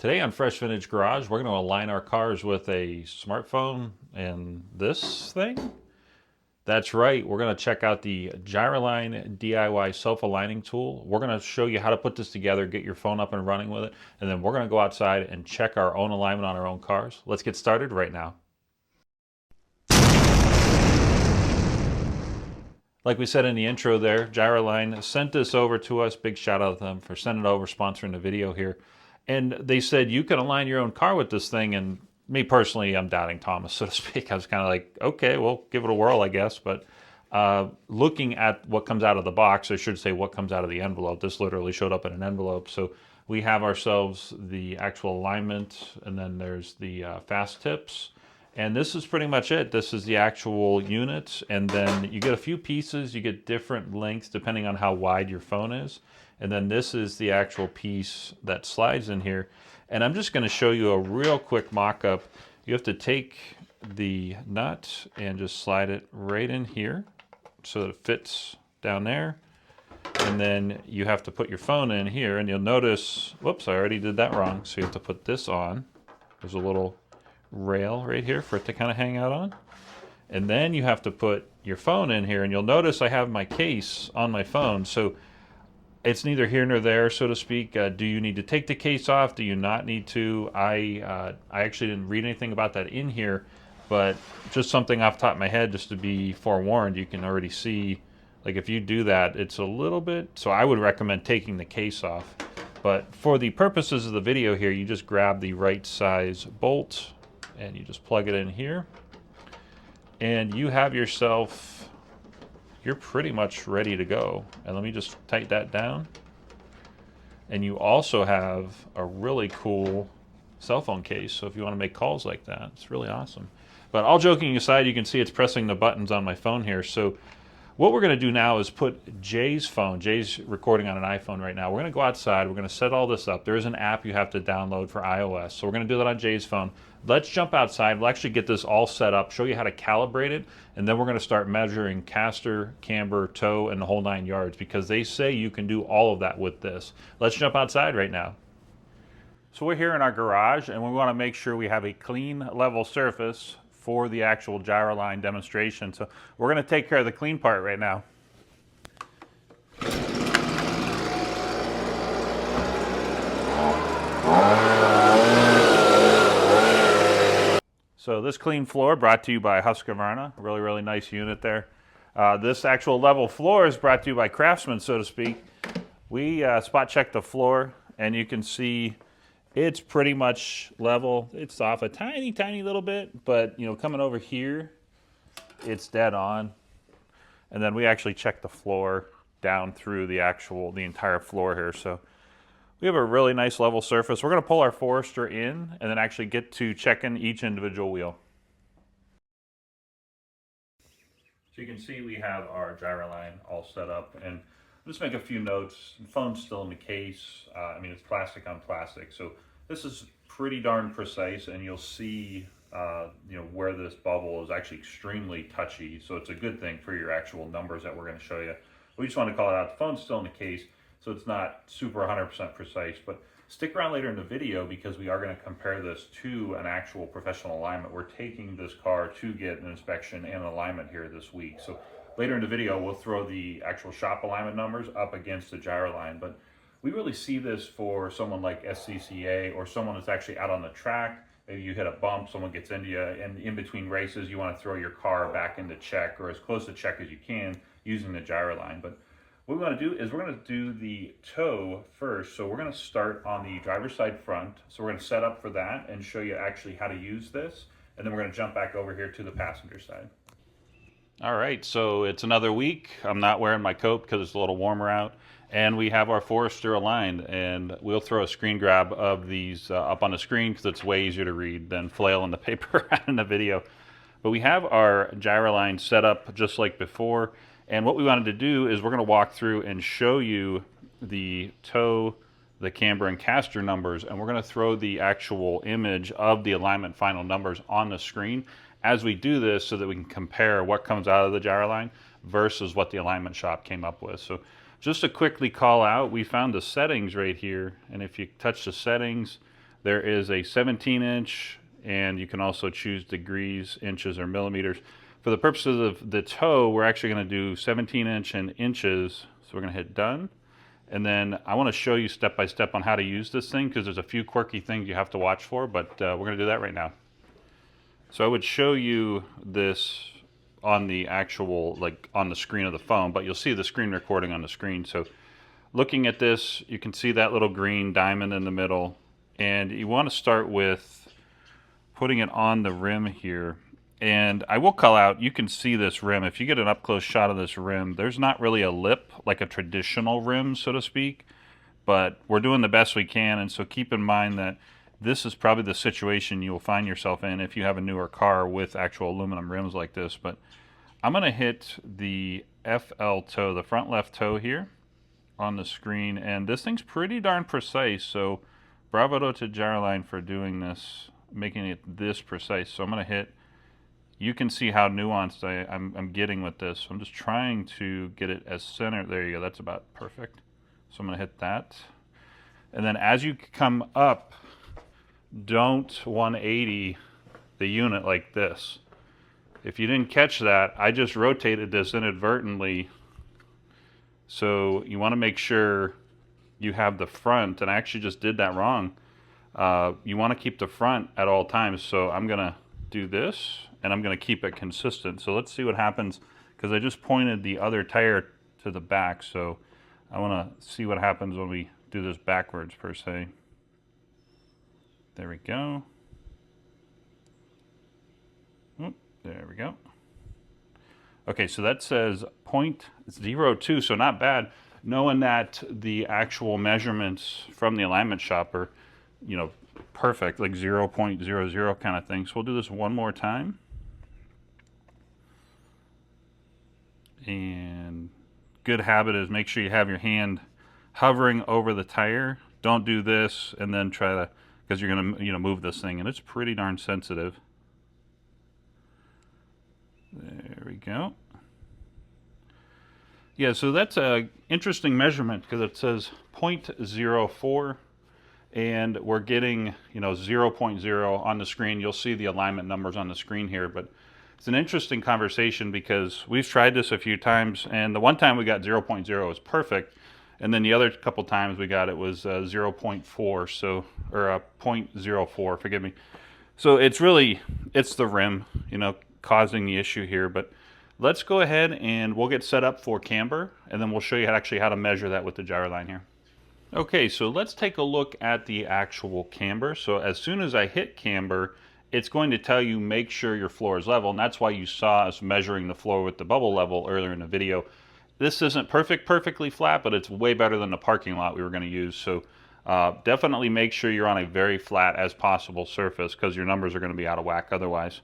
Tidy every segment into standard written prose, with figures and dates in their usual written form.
Today on Fresh Vintage Garage, we're going to align our cars with a smartphone and this thing. That's right, we're going to check out the Gyraline DIY self-aligning tool. We're going to show you how to put this together, get your phone up and running with it, and then we're going to go outside and check our own alignment on our own cars. Let's get started right now. Like we said in the intro there, Gyraline sent this over to us. Big shout out to them for sending it over, sponsoring the video here. And they said you can align your own car with this thing. And me personally, I'm doubting Thomas, so to speak. I was kind of like, okay, well, give it a whirl, I guess. But looking at what comes out of the box, I should say what comes out of the envelope. This literally showed up in an envelope. So we have ourselves the actual alignment, and then there's the fast tips. And this is pretty much it. This is the actual unit, and then you get a few pieces. You get different lengths depending on how wide your phone is. And then this is the actual piece that slides in here. And I'm just going to show you a real quick mock-up. You have to take the nut and just slide it right in here so that it fits down there. And then you have to put your phone in here, and you'll notice, whoops, I already did that wrong. So you have to put this on. There's a little rail right here for it to kind of hang out on. And then you have to put your phone in here, and you'll notice I have my case on my phone. So it's neither here nor there, so to speak. Do you need to take the case off? Do you not need to? I actually didn't read anything about that in here, but just something off the top of my head, just to be forewarned. You can already see, like if you do that, it's a little bit, so I would recommend taking the case off. But for the purposes of the video here, you just grab the right size bolt and you just plug it in here, and you have yourself, you're pretty much ready to go. And let me just tighten that down. And you also have a really cool cell phone case, so if you want to make calls like that, it's really awesome. But all joking aside, you can see it's pressing the buttons on my phone here. So what we're going to do now is put Jay's phone. Jay's recording on an iPhone right now. We're going to go outside. We're going to set all this up. There is an app you have to download for iOS. So we're going to do that on Jay's phone. Let's jump outside. We'll actually get this all set up, show you how to calibrate it, and then we're going to start measuring caster, camber, toe, and the whole 9 yards, because they say you can do all of that with this. Let's jump outside right now. So we're here in our garage, and we want to make sure we have a clean, level surface for the actual Gyraline demonstration. So we're going to take care of the clean part right now. So this clean floor brought to you by Husqvarna. Really, really nice unit there. This actual level floor is brought to you by Craftsman, so to speak. We spot checked the floor, and you can see it's pretty much level. It's off a tiny, tiny little bit, but you know, coming over here, it's dead on. And then we actually checked the floor down through the entire floor here. So we have a really nice level surface. We're going to pull our Forester in and then actually get to checking each individual wheel. So you can see we have our Gyraline all set up, and I'll just make a few notes. The phone's still in the case. I mean, it's plastic on plastic, so this is pretty darn precise, and you'll see you know, where this bubble is actually extremely touchy, so it's a good thing for your actual numbers that we're going to show you. We just want to call it out. The phone's still in the case, so it's not super 100% precise, but stick around later in the video because we are going to compare this to an actual professional alignment. We're taking this car to get an inspection and an alignment here this week. So later in the video, we'll throw the actual shop alignment numbers up against the Gyraline, but we really see this for someone like SCCA or someone that's actually out on the track. Maybe you hit a bump, someone gets into you, and in between races, you want to throw your car back into check or as close to check as you can using the Gyraline. But what we want to do is we're going to do the toe first. So we're going to start on the driver's side front. So we're going to set up for that and show you actually how to use this. And then we're going to jump back over here to the passenger side. All right, so it's another week. I'm not wearing my coat because it's a little warmer out. And we have our Forester aligned, and we'll throw a screen grab of these up on the screen because it's way easier to read than flailing the paper in the video. But we have our Gyraline set up just like before. And what we wanted to do is we're going to walk through and show you the toe, the camber, and caster numbers. And we're going to throw the actual image of the alignment final numbers on the screen as we do this so that we can compare what comes out of the Gyraline versus what the alignment shop came up with. So just to quickly call out, we found the settings right here. And if you touch the settings, There is a 17-inch, and you can also choose degrees, inches, or millimeters. For the purposes of the toe, we're actually going to do 17-inch and inches. So we're going to hit done. And then I want to show you step by step on how to use this thing, because there's a few quirky things you have to watch for, but we're going to do that right now. So I would show you this on the actual, like on the screen of the phone, but you'll see the screen recording on the screen. So looking at this, you can see that little green diamond in the middle, and you want to start with putting it on the rim here. And I will call out, you can see this rim. If you get an up-close shot of this rim, there's not really a lip like a traditional rim, so to speak, but we're doing the best we can. And so keep in mind that this is probably the situation you will find yourself in if you have a newer car with actual aluminum rims like this. But I'm going to hit the FL toe, the front left toe here on the screen, and this thing's pretty darn precise, so bravo to Gyraline for doing this, making it this precise. So I'm going to hit, you can see how nuanced I'm getting with this. I'm just trying to get it as centered. There you go, that's about perfect. So I'm going to hit that. And then as you come up, don't 180 the unit like this. If you didn't catch that, I just rotated this inadvertently. So you want to make sure you have the front, and I actually just did that wrong. You want to keep the front at all times. So I'm going to do this, and I'm going to keep it consistent. So let's see what happens, because I just pointed the other tire to the back. So I want to see what happens when we do this backwards per se. There we go. Oop, there we go. Okay, so that says 0.02, so not bad. Knowing that the actual measurements from the alignment shop are, you know, perfect, like 0.00 kind of thing. So we'll do this one more time. And good habit is make sure you have your hand hovering over the tire. Don't do this and then try to, because you're going to, move this thing, and it's pretty darn sensitive. There we go. Yeah, so that's a interesting measurement, because it says 0.04, and we're getting, 0.0 on the screen. You'll see the alignment numbers on the screen here, but it's an interesting conversation because we've tried this a few times, and the one time we got 0.0 was perfect, and then the other couple times we got it was 0.4, so, or 0.04, forgive me. So it's the rim, causing the issue here. But let's go ahead and we'll get set up for camber, and then we'll show you how to measure that with the Gyraline here. Okay, so let's take a look at the actual camber. So as soon as I hit camber, it's going to tell you make sure your floor is level, and that's why you saw us measuring the floor with the bubble level earlier in the video. This isn't perfectly flat, but it's way better than the parking lot we were going to use. So definitely make sure you're on a very flat as possible surface, because your numbers are going to be out of whack otherwise.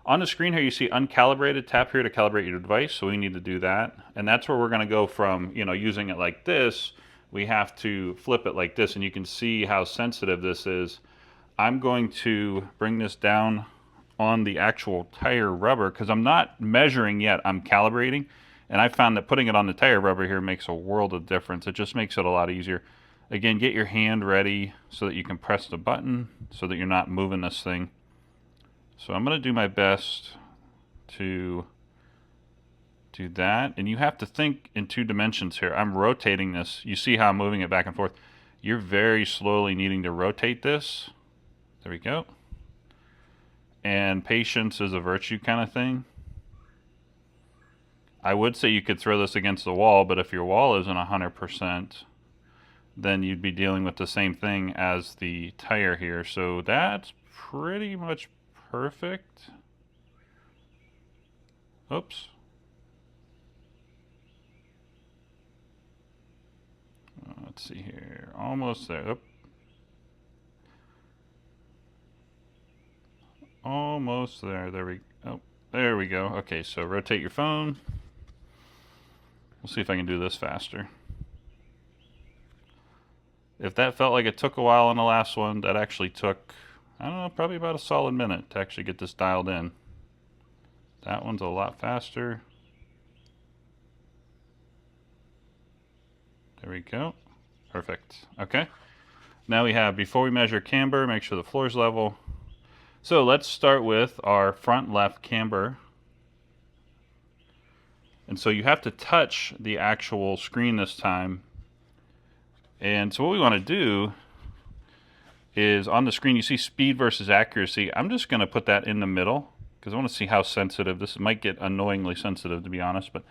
On the screen here, you see uncalibrated. Tap here to calibrate your device, so we need to do that. And that's where we're going to go from, using it like this, we have to flip it like this, and you can see how sensitive this is. I'm going to bring this down on the actual tire rubber, because I'm not measuring yet, I'm calibrating. And I found that putting it on the tire rubber here makes a world of difference. It just makes it a lot easier. Again, get your hand ready so that you can press the button so that you're not moving this thing. So I'm going to do my best to do that. And you have to think in 2 dimensions here. I'm rotating this. You see how I'm moving it back and forth. You're very slowly needing to rotate this. There we go. And patience is a virtue kind of thing. I would say you could throw this against the wall, but if your wall isn't 100%, then you'd be dealing with the same thing as the tire here. So that's pretty much perfect. Oops. Let's see here. Almost there. Oop. Almost there. There we go. Okay, so rotate your phone. We'll see if I can do this faster. If that felt like it took a while on the last one, that actually took, I don't know, probably about a solid minute to actually get this dialed in. That one's a lot faster. There we go. Perfect. Okay. Now we have, before we measure camber, make sure the floor's level. So let's start with our front left camber. And so you have to touch the actual screen this time. And so what we want to do is, on the screen you see speed versus accuracy. I'm just going to put that in the middle because I want to see how sensitive. This might get annoyingly sensitive, to be honest, but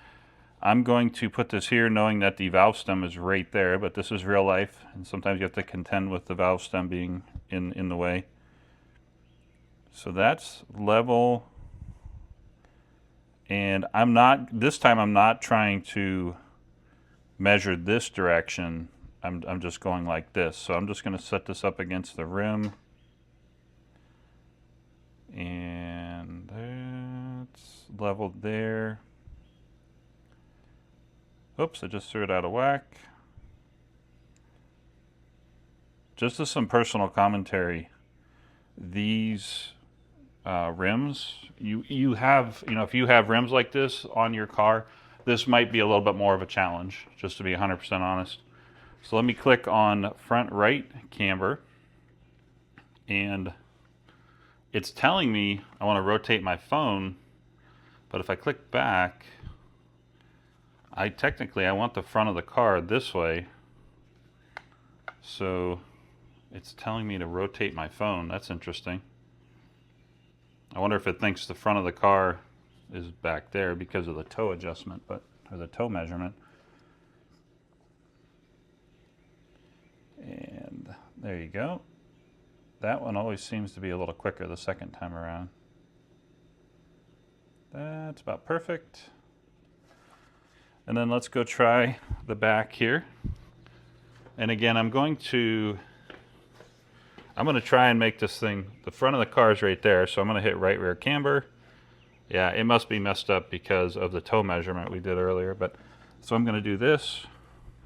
I'm going to put this here knowing that the valve stem is right there, but this is real life, and sometimes you have to contend with the valve stem being in the way. So that's level, and this time I'm not trying to measure this direction. I'm just going like this. So I'm just going to set this up against the rim, and that's leveled there. Oops, I just threw it out of whack. Just as some personal commentary, these rims, you have, if you have rims like this on your car, this might be a little bit more of a challenge, just to be 100% honest. So let me click on front right camber, and it's telling me I want to rotate my phone, but if I click back, I want the front of the car this way, so it's telling me to rotate my phone. That's interesting. I wonder if it thinks the front of the car is back there because of the toe adjustment, or the toe measurement. And there you go. That one always seems to be a little quicker the second time around. That's about perfect. And then let's go try the back here. And again, I'm going to try and make this thing, the front of the car is right there, so I'm going to hit right rear camber. Yeah, it must be messed up because of the toe measurement we did earlier, but so I'm going to do this,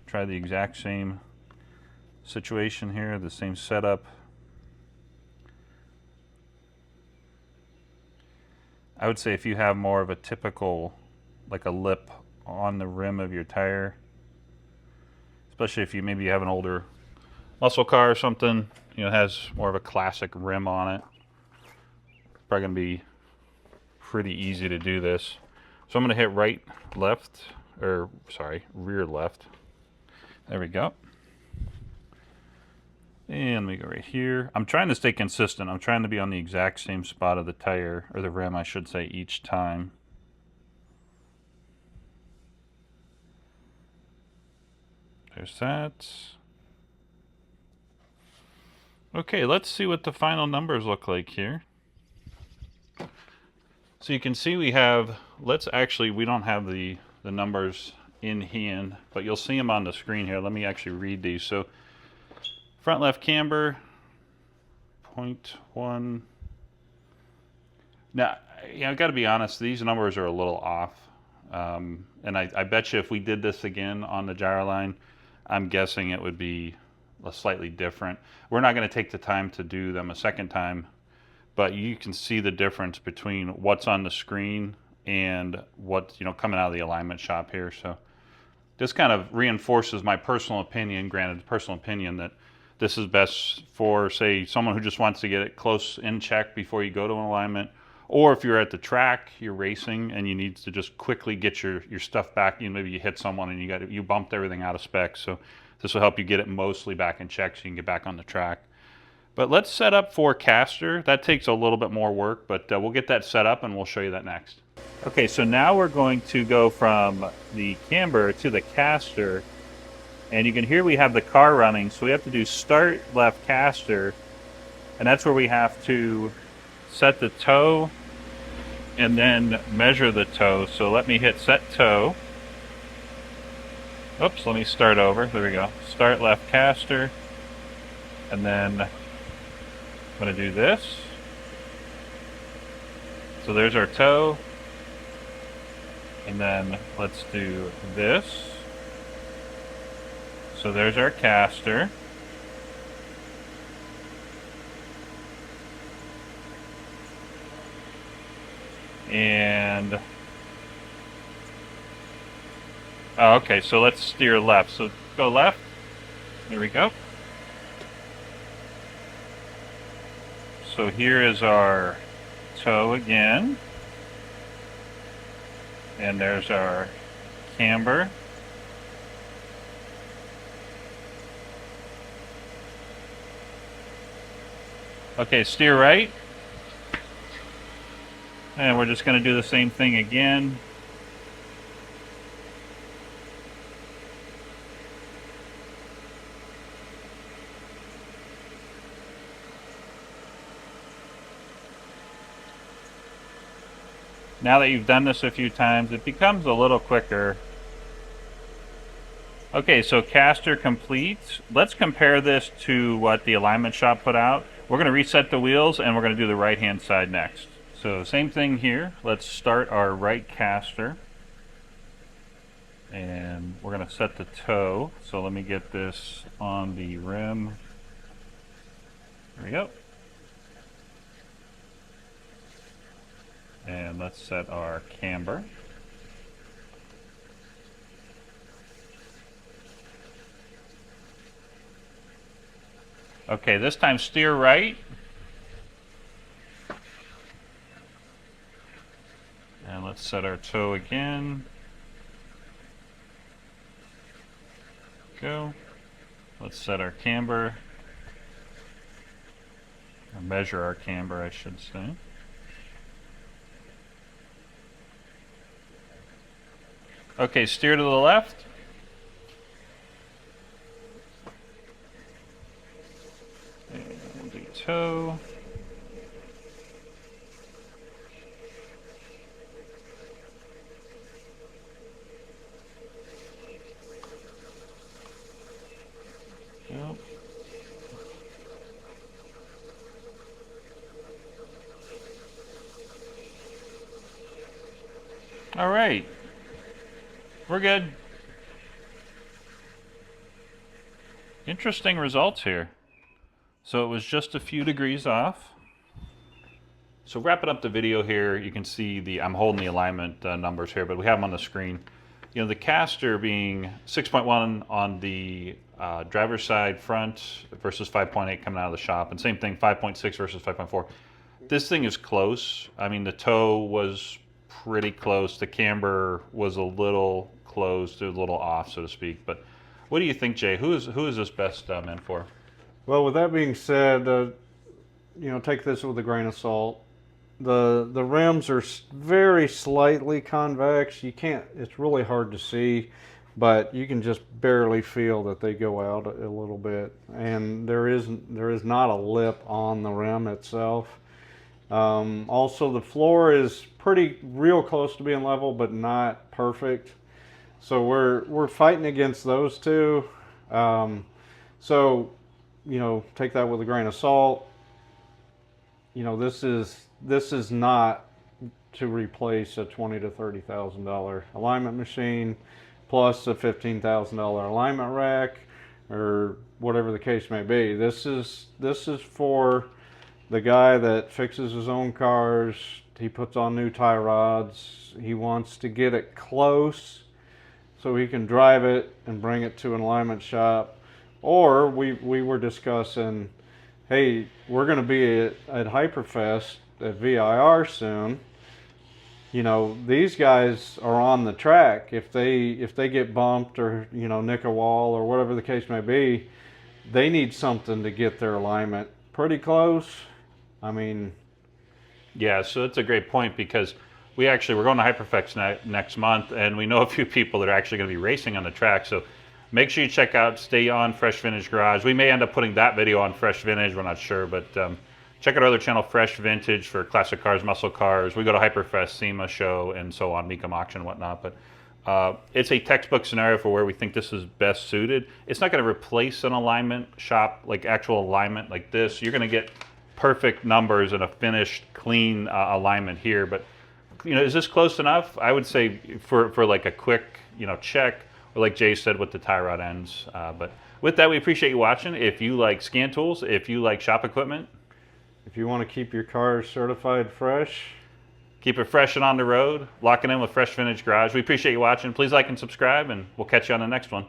try the exact same situation here, the same setup. I would say if you have more of a typical, like a lip on the rim of your tire, especially if maybe you have an older muscle car or something, it has more of a classic rim on it. It's probably going to be pretty easy to do this. So I'm going to hit rear left. There we go. And we go right here. I'm trying to stay consistent. I'm trying to be on the exact same spot of the tire, or the rim I should say, each time. There's that. Okay, let's see what the final numbers look like here. So you can see we have, we don't have the numbers in hand, but you'll see them on the screen here. Let me actually read these. So front left camber, 0.1. Now, I've got to be honest, these numbers are a little off. And I bet you if we did this again on the Gyraline, I'm guessing it would be slightly different. We're not going to take the time to do them a second time, but you can see the difference between what's on the screen and what's coming out of the alignment shop here. So this kind of reinforces my personal opinion, that this is best for, say, someone who just wants to get it close in check before you go to an alignment, or if you're at the track, you're racing and you need to just quickly get your stuff back. Maybe you hit someone and you bumped everything out of spec. So this will help you get it mostly back in check so you can get back on the track. But let's set up for caster. That takes a little bit more work, but we'll get that set up and we'll show you that next. Okay, so now we're going to go from the camber to the caster. And you can hear we have the car running, so we have to do start left caster. And that's where we have to set the toe and then measure the toe. So let me hit set toe. Oops, let me start over. There we go. Start left caster. And then I'm going to do this. So there's our toe. And then let's do this. So there's our caster. And okay, so let's steer left. So go left. There we go. So here is our toe again. And there's our camber. Okay, steer right. And we're just going to do the same thing again. Now that you've done this a few times, it becomes a little quicker. Okay, so caster complete. Let's compare this to what the alignment shop put out. We're going to reset the wheels and we're going to do the right hand side next. So same thing here. Let's start our right caster. And we're going to set the toe. So let me get this on the rim. There we go. And let's set our camber. Okay, this time steer right. And let's set our toe again. Go. Let's set our camber. Or measure our camber, I should say. Okay, steer to the left. And we'll do toe. Yep. All right. We're good. Interesting results here. So it was just a few degrees off. So wrapping up the video here, you can see I'm holding the alignment numbers here, but we have them on the screen. You know, the caster being 6.1 on the driver's side front versus 5.8 coming out of the shop, and same thing, 5.6 versus 5.4. This thing is close. I mean, the toe was pretty close. The camber was a little close, a little off, so to speak. But what do you think, Jay? Who is this best meant for? Well, with that being said, take this with a grain of salt. The rims are very slightly convex. You can't. It's really hard to see, but you can just barely feel that they go out a little bit. And there is not a lip on the rim itself. Also, the floor is real close to being level, but not perfect. So we're fighting against those two. So, take that with a grain of salt. This is not to replace a $20,000 to $30,000 alignment machine, plus a $15,000 alignment rack, or whatever the case may be. This is for the guy that fixes his own cars. He puts on new tie rods. He wants to get it close so he can drive it and bring it to an alignment shop. Or we were discussing, hey, we're going to be at Hyperfest at VIR soon. These guys are on the track. If they get bumped or nick a wall or whatever the case may be, they need something to get their alignment pretty close. I mean, yeah, so that's a great point, because we're going to Hyperfest next month, and we know a few people that are actually going to be racing on the track. So make sure you stay on Fresh Vintage Garage. We may end up putting that video on Fresh Vintage, we're not sure, but check out our other channel, Fresh Vintage, for classic cars, muscle cars. We go to Hyperfest, SEMA show, and so on, Mecum auction and whatnot. But it's a textbook scenario for where we think this is best suited. It's not going to replace an alignment shop, like actual alignment like this. You're going to get perfect numbers and a finished, clean alignment here. But is this close enough? I would say for like a quick check, or like Jay said, with the tie rod ends. But with that, we appreciate you watching. If you like scan tools, if you like shop equipment, if you want to keep your car certified fresh, keep it fresh and on the road, lock it in with Fresh Vintage Garage. We appreciate you watching. Please like and subscribe, and we'll catch you on the next one.